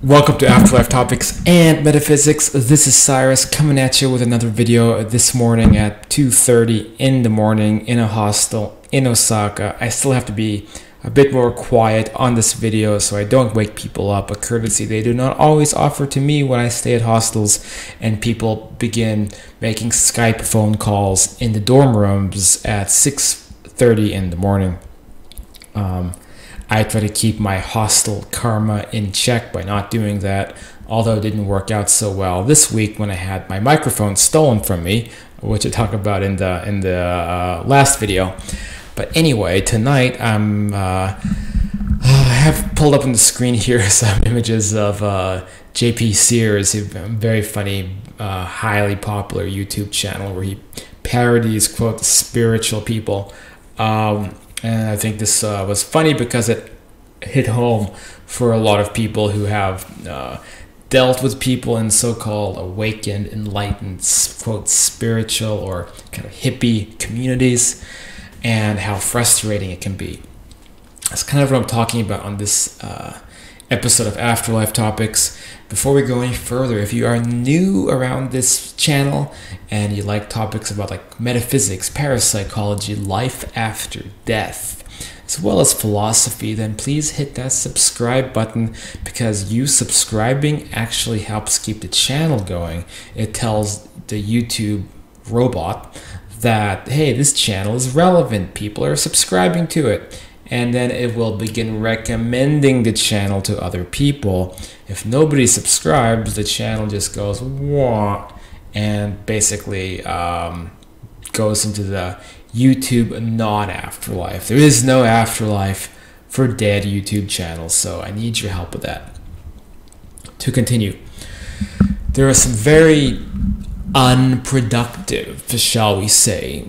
Welcome to Afterlife Topics and Metaphysics. This is Cyrus coming at you with another video this morning at 2:30 in the morning in a hostel in Osaka. I still have to be a bit more quiet on this video so I don't wake people up, a courtesy they do not always offer to me when I stay at hostels and people begin making Skype phone calls in the dorm rooms at 6:30 in the morning. I try to keep my hostel karma in check by not doing that, although it didn't work out so well this week when I had my microphone stolen from me, which I talked about in the last video. But anyway, tonight I have pulled up on the screen here some images of JP Sears, a very funny, highly popular YouTube channel where he parodies, quote, spiritual people. And I think this was funny because it hit home for a lot of people who have dealt with people in so-called awakened, enlightened, quote, spiritual or kind of hippie communities, and how frustrating it can be. That's kind of what I'm talking about on this episode of Afterlife Topics. Before we go any further, if you are new around this channel and you like topics about like metaphysics, parapsychology, life after death, as well as philosophy, then please hit that subscribe button, because you subscribing actually helps keep the channel going. It tells the YouTube robot that, hey, this channel is relevant, people are subscribing to it, and then it will begin recommending the channel to other people. If nobody subscribes, the channel just goes wah, and basically goes into the YouTube non-afterlife. There is no afterlife for dead YouTube channels, so I need your help with that. To continue, there are some very unproductive, shall we say,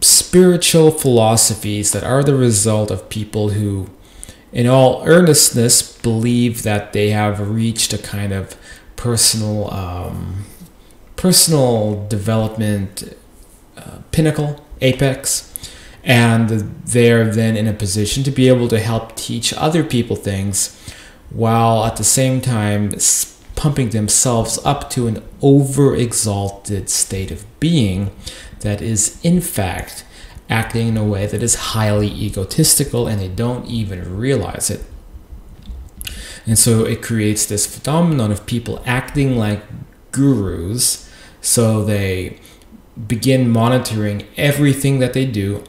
spiritual philosophies that are the result of people who, in all earnestness, believe that they have reached a kind of personal development pinnacle, apex, and they're then in a position to be able to help teach other people things, while at the same time pumping themselves up to an over-exalted state of being that is in fact acting in a way that is highly egotistical, and they don't even realize it. And so it creates this phenomenon of people acting like gurus. So they begin monitoring everything that they do,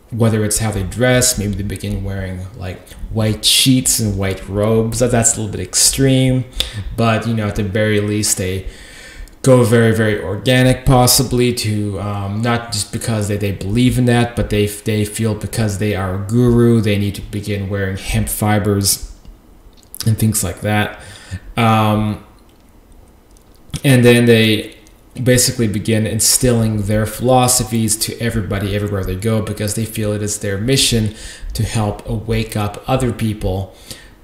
whether it's how they dress. Maybe they begin wearing like white sheets and white robes. That's a little bit extreme, but you know, at the very least they go very, very organic, possibly, to not just because they believe in that, but they feel because they are a guru, they need to begin wearing hemp fibers and things like that. And then they basically begin instilling their philosophies to everybody everywhere they go, because they feel it is their mission to help wake up other people.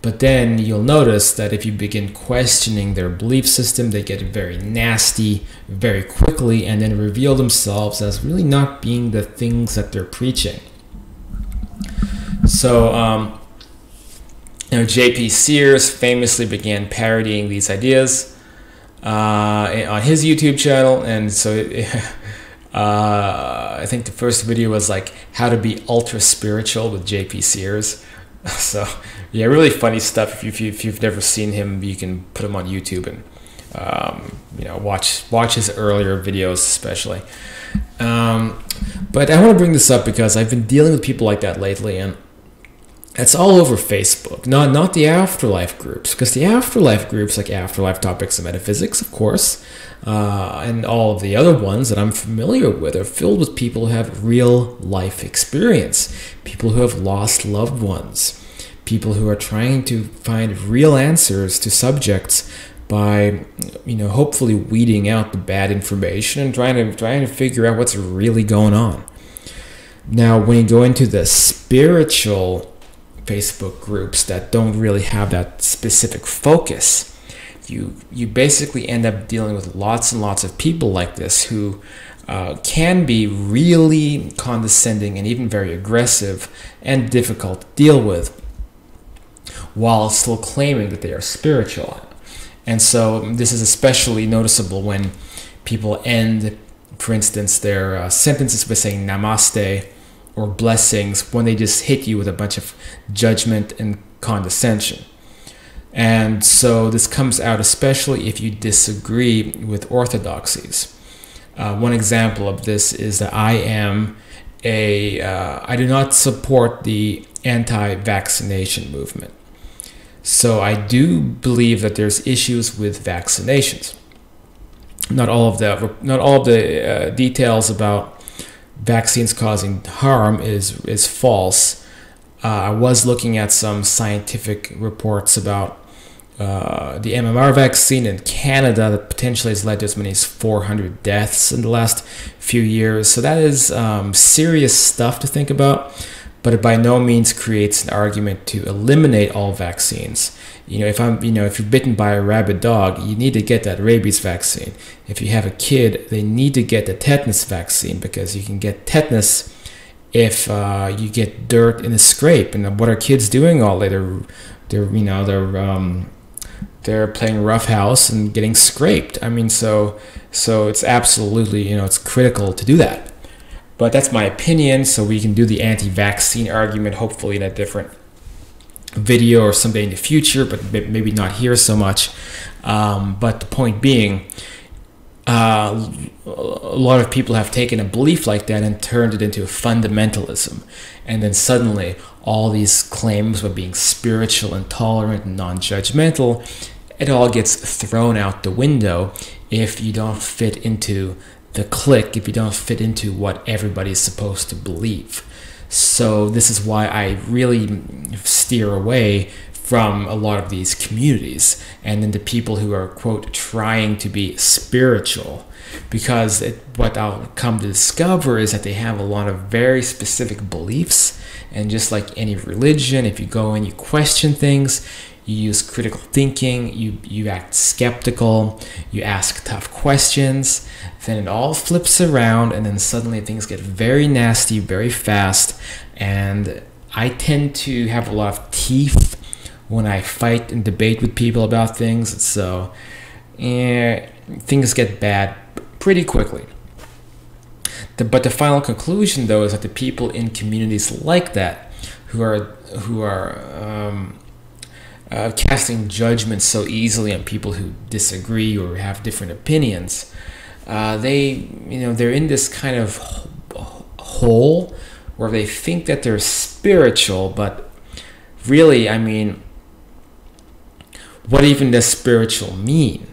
But then you'll notice that if you begin questioning their belief system, they get very nasty very quickly and then reveal themselves as really not being the things that they're preaching. So, JP Sears famously began parodying these ideas on his YouTube channel, and so I think the first video was like how to be ultra spiritual with JP Sears. So yeah, really funny stuff. If you've never seen him, you can put him on YouTube and watch his earlier videos especially. But I want to bring this up because I've been dealing with people like that lately, and it's all over Facebook. Not the afterlife groups, because the afterlife groups like Afterlife Topics and Metaphysics, of course, and all of the other ones that I'm familiar with are filled with people who have real life experience, people who have lost loved ones, people who are trying to find real answers to subjects by, hopefully weeding out the bad information and trying to figure out what's really going on. Now, when you go into the spiritual Facebook groups that don't really have that specific focus, you basically end up dealing with lots and lots of people like this who can be really condescending and even very aggressive and difficult to deal with. while still claiming that they are spiritual. And so this is especially noticeable when people end, for instance, their sentences by saying namaste or blessings when they just hit you with a bunch of judgment and condescension. And so this comes out especially if you disagree with orthodoxies. One example of this is that I do not support the anti-vaccination movement. So I do believe that there's issues with vaccinations. Not all of the details about vaccines causing harm is false. I was looking at some scientific reports about the MMR vaccine in Canada that potentially has led to as many as 400 deaths in the last few years. So that is serious stuff to think about, but it by no means creates an argument to eliminate all vaccines. If you're bitten by a rabid dog, you need to get that rabies vaccine. If you have a kid, they need to get the tetanus vaccine, because you can get tetanus if you get dirt in a scrape. And what are kids doing all day? They're playing roughhouse and getting scraped. I mean, so it's absolutely, it's critical to do that. But that's my opinion, so we can do the anti-vaccine argument hopefully in a different video or someday in the future, but maybe not here so much. But the point being, a lot of people have taken a belief like that and turned it into fundamentalism. And then suddenly all these claims of being spiritual and tolerant and non-judgmental, it all gets thrown out the window if you don't fit into the clique, if you don't fit into what everybody's supposed to believe. So this is why I really steer away from a lot of these communities and then the people who are, quote, trying to be spiritual, because what I'll come to discover is that they have a lot of very specific beliefs. And just like any religion, if you go and you question things, you use critical thinking, you act skeptical, you ask tough questions, then it all flips around, and then suddenly things get very nasty very fast. And I tend to have a lot of teeth when I fight and debate with people about things, so things get bad pretty quickly. But the final conclusion, though, is that the people in communities like that, who are casting judgment so easily on people who disagree or have different opinions, they're in this kind of hole where they think that they're spiritual, but really, I mean, what even does spiritual mean?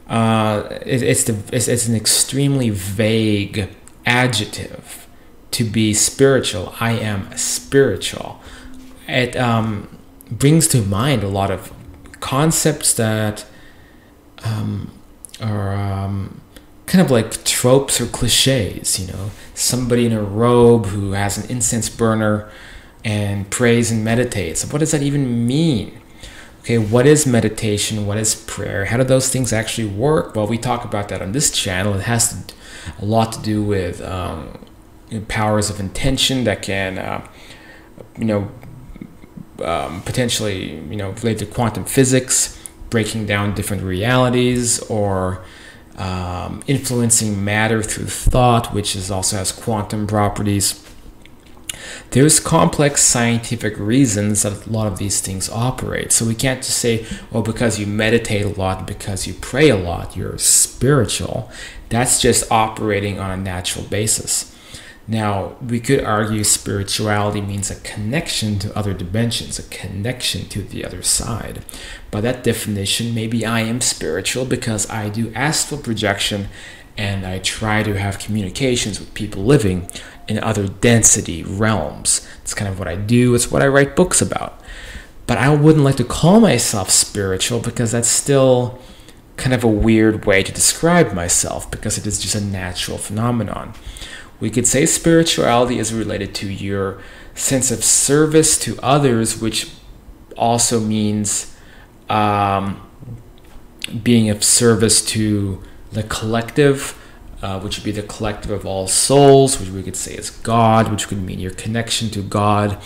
It's an extremely vague adjective to be spiritual. I am spiritual. It brings to mind a lot of concepts that are kind of like tropes or cliches. Somebody in a robe who has an incense burner and prays and meditates. What does that even mean? Okay, what is meditation? What is prayer? How do those things actually work? Well, we talk about that on this channel. It has a lot to do with powers of intention that can, potentially, relate to quantum physics, breaking down different realities, or influencing matter through thought, which also has quantum properties. There's complex scientific reasons that a lot of these things operate. So we can't just say, well, because you meditate a lot, because you pray a lot, you're spiritual. That's just operating on a natural basis. Now, we could argue spirituality means a connection to other dimensions, a connection to the other side. By that definition, maybe I am spiritual because I do astral projection and I try to have communications with people living in other density realms. It's kind of what I do. It's what I write books about. But I wouldn't like to call myself spiritual because that's still kind of a weird way to describe myself, because it is just a natural phenomenon. We could say spirituality is related to your sense of service to others, which also means being of service to the collective, which would be the collective of all souls, which we could say is God, which could mean your connection to God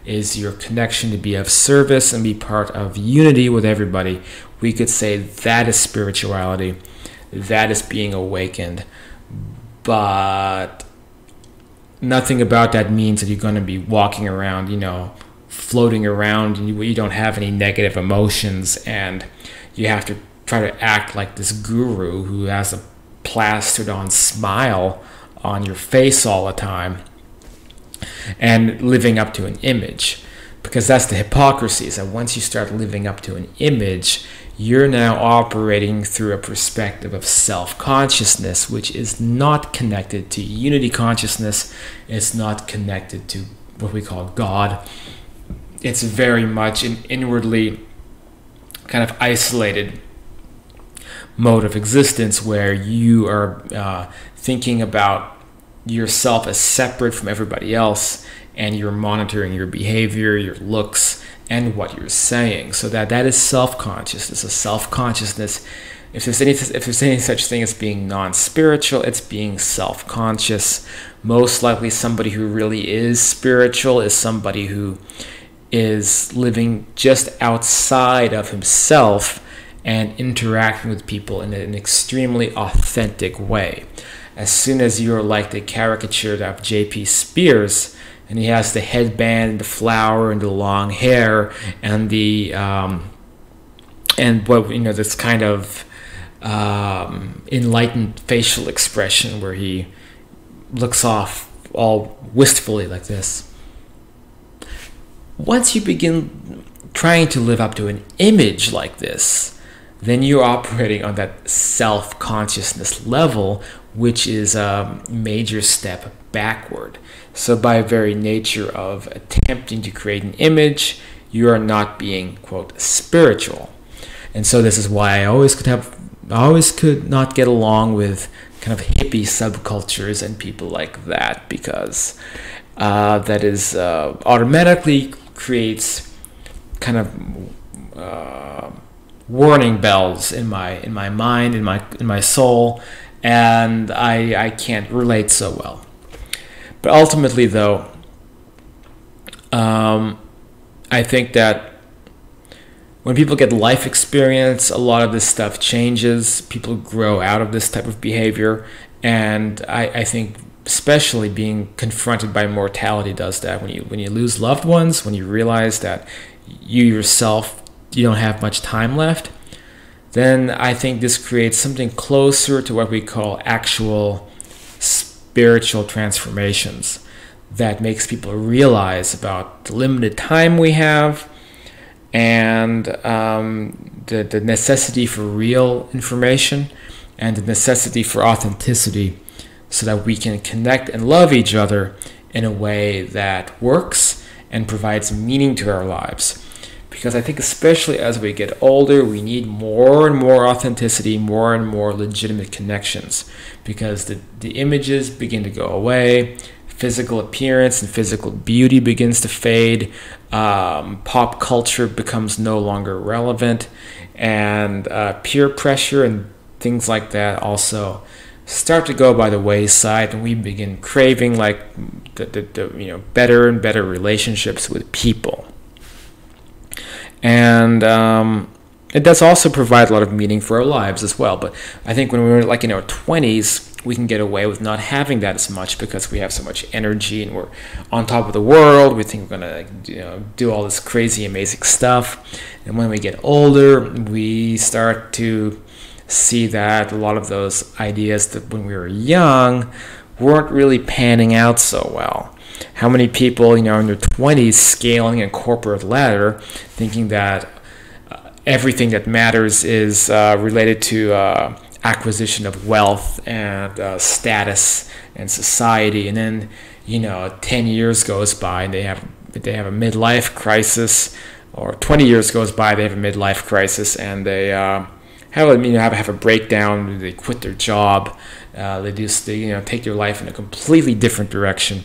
is your connection to be of service and be part of unity with everybody, we could say that is spirituality. That is being awakened. But nothing about that means that you're going to be walking around, floating around, and you don't have any negative emotions, and you have to try to act like this guru who has a plastered on smile on your face all the time and living up to an image. Because that's the hypocrisy, is that once you start living up to an image, you're now operating through a perspective of self-consciousness, which is not connected to unity consciousness. It's not connected to what we call God. It's very much an inwardly kind of isolated mode of existence where you are thinking about yourself as separate from everybody else, and you're monitoring your behavior, your looks, and what you're saying. So that is self-consciousness. A self-consciousness, if there's any such thing as being non-spiritual, it's being self-conscious. Most likely somebody who really is spiritual is somebody who is living just outside of himself and interacting with people in an extremely authentic way. As soon as you're like the caricature of J.P. Spears, and he has the headband, the flower, and the long hair, and the this kind of enlightened facial expression where he looks off all wistfully like this. Once you begin trying to live up to an image like this, then you're operating on that self-consciousness level, which is a major step backward. So by very nature of attempting to create an image, you are not being, quote, spiritual. And so this is why I always could not get along with kind of hippie subcultures and people like that, because that is automatically creates kind of warning bells in my mind, in my soul, and I can't relate so well. But ultimately, though, I think that when people get life experience, a lot of this stuff changes. People grow out of this type of behavior, and I think especially being confronted by mortality does that. When you lose loved ones, when you realize that you yourself, you don't have much time left, then I think this creates something closer to what we call actual spiritual transformations that makes people realize about the limited time we have, and the necessity for real information and the necessity for authenticity, so that we can connect and love each other in a way that works and provides meaning to our lives. Because I think especially as we get older, we need more and more authenticity, more and more legitimate connections, because the images begin to go away, physical appearance and physical beauty begins to fade, pop culture becomes no longer relevant, and peer pressure and things like that also start to go by the wayside, and we begin craving like the better and better relationships with people. And it does also provide a lot of meaning for our lives as well. But I think when we're like in our 20s, we can get away with not having that as much, because we have so much energy and we're on top of the world. We think we're gonna do all this crazy, amazing stuff. And when we get older, we start to see that a lot of those ideas that when we were young weren't really panning out so well. How many people, in their 20s, scaling a corporate ladder, thinking that everything that matters is related to acquisition of wealth and status and society, and then 10 years goes by and they have a midlife crisis, or 20 years goes by, they have a midlife crisis, and they have a breakdown. They quit their job. They take their life in a completely different direction,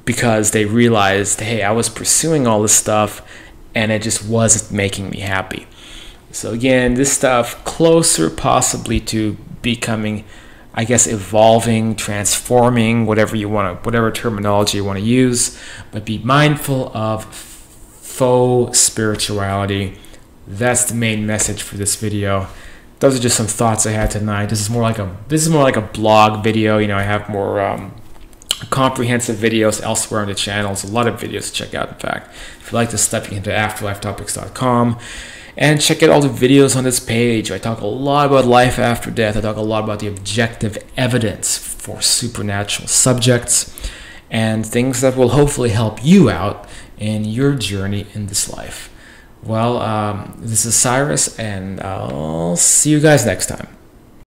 because they realized, hey, I was pursuing all this stuff and it just wasn't making me happy. So again, this stuff closer possibly to becoming, I guess, evolving, transforming, whatever terminology you want to use, but be mindful of faux spirituality. That's the main message for this video. Those are just some thoughts I had tonight. This is more like a blog video. You know, I have more comprehensive videos elsewhere on the channel. There's a lot of videos to check out, in fact. If you like this stuff, you can go to afterlifetopics.com and check out all the videos on this page. I talk a lot about life after death. I talk a lot about the objective evidence for supernatural subjects and things that will hopefully help you out in your journey in this life. Well, this is Cyrus, and I'll see you guys next time.